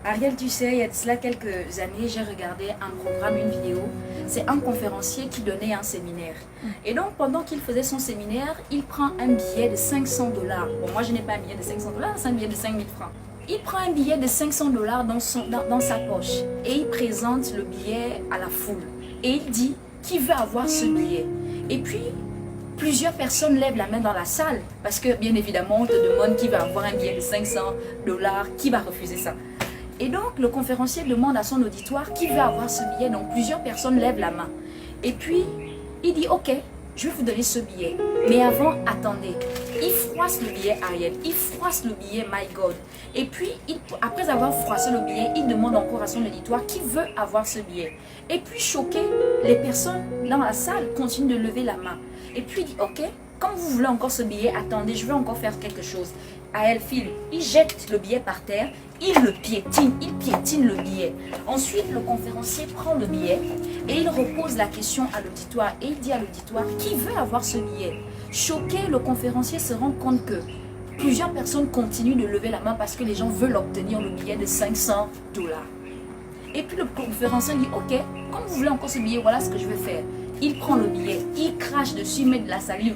Ariel, tu sais, il y a de cela quelques années, j'ai regardé un programme, une vidéo. C'est un conférencier qui donnait un séminaire. Et donc, pendant qu'il faisait son séminaire, il prend un billet de 500 dollars. Bon, moi, je n'ai pas un billet de 500 dollars, c'est un billet de 5000 francs. Il prend un billet de 500 dollars dans sa poche et il présente le billet à la foule. Et il dit qui veut avoir ce billet. Et puis, plusieurs personnes lèvent la main dans la salle parce que, bien évidemment, on te demande qui va avoir un billet de 500 dollars, qui va refuser ça. Et donc, le conférencier demande à son auditoire qui veut avoir ce billet. Donc, plusieurs personnes lèvent la main. Et puis, il dit, ok, je vais vous donner ce billet. Mais avant, attendez. Il froisse le billet, Ariel. Il froisse le billet, my God. Et puis, après avoir froissé le billet, il demande encore à son auditoire qui veut avoir ce billet. Et puis, choqué, les personnes dans la salle continuent de lever la main. Et puis, il dit, ok, comme vous voulez encore ce billet, attendez, je vais encore faire quelque chose. À elle file, il jette le billet par terre, il piétine le billet. Ensuite, le conférencier prend le billet et il repose la question à l'auditoire. Et il dit à l'auditoire, qui veut avoir ce billet? Choqué, le conférencier se rend compte que plusieurs personnes continuent de lever la main parce que les gens veulent obtenir le billet de 500 dollars. Et puis le conférencier dit, ok, comme vous voulez encore ce billet, voilà ce que je vais faire. Il prend le billet, il crache dessus, il met de la salive.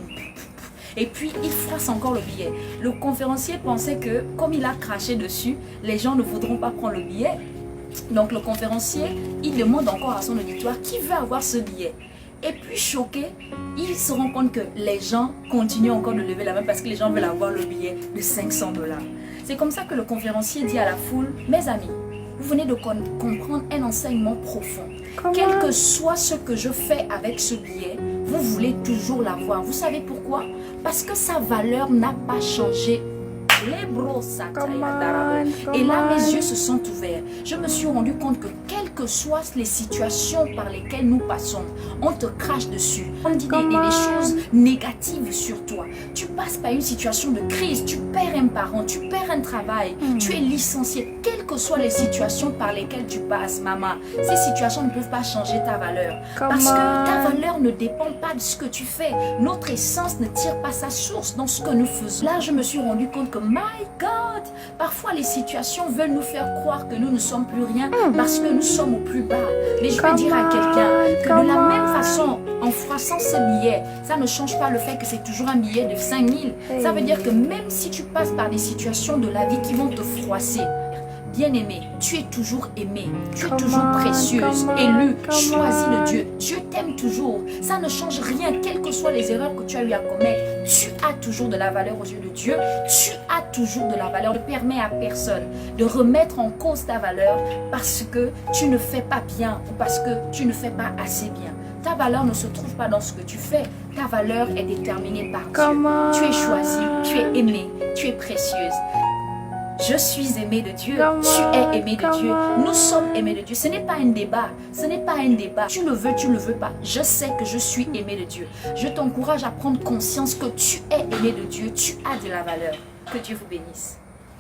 Et puis, il froisse encore le billet. Le conférencier pensait que, comme il a craché dessus, les gens ne voudront pas prendre le billet. Donc, le conférencier, il demande encore à son auditoire qui veut avoir ce billet. Et puis, choqué, il se rend compte que les gens continuent encore de lever la main parce que les gens veulent avoir le billet de 500 dollars. C'est comme ça que le conférencier dit à la foule, mes amis, vous venez de comprendre un enseignement profond. Quel que soit ce que je fais avec ce billet, vous voulez toujours l'avoir. Vous savez pourquoi? Parce que sa valeur n'a pas changé. Et là, mes yeux se sont ouverts. Je me suis rendu compte que quelles que soient les situations par lesquelles nous passons, on te crache dessus. On dit des choses négatives sur toi. Tu passes par une situation de crise, tu perds un parent, tu perds un travail, tu es licencié. Quelles que soient les situations par lesquelles tu passes, maman, ces situations ne peuvent pas changer ta valeur. Parce que ta valeur ne dépend pas de ce que tu fais. Notre essence ne tire pas sa source dans ce que nous faisons. Là, je me suis rendu compte que my God, parfois les situations veulent nous faire croire que nous ne sommes plus rien parce que nous sommes au plus bas. Mais je vais dire à quelqu'un que de la même façon, en froissant ce billet, ça ne change pas le fait que c'est toujours un billet de 5000. Ça veut dire que même si tu passes par des situations de la vie qui vont te froisser, bien-aimée, tu es toujours aimée, tu es toujours précieuse, élue, choisie de Dieu. Dieu t'aime toujours. Ça ne change rien, quelles que soient les erreurs que tu as eu à commettre. Tu as toujours de la valeur aux yeux de Dieu. Tu as toujours de la valeur. Ne permets à personne de remettre en cause ta valeur parce que tu ne fais pas bien ou parce que tu ne fais pas assez bien. Ta valeur ne se trouve pas dans ce que tu fais. Ta valeur est déterminée par Dieu. Tu es choisie, tu es aimée, tu es précieuse. Je suis aimée de Dieu, tu es aimée de Dieu, nous sommes aimés de Dieu. Ce n'est pas un débat, ce n'est pas un débat. Tu le veux, tu ne le veux pas. Je sais que je suis aimée de Dieu. Je t'encourage à prendre conscience que tu es aimée de Dieu, tu as de la valeur. Que Dieu vous bénisse.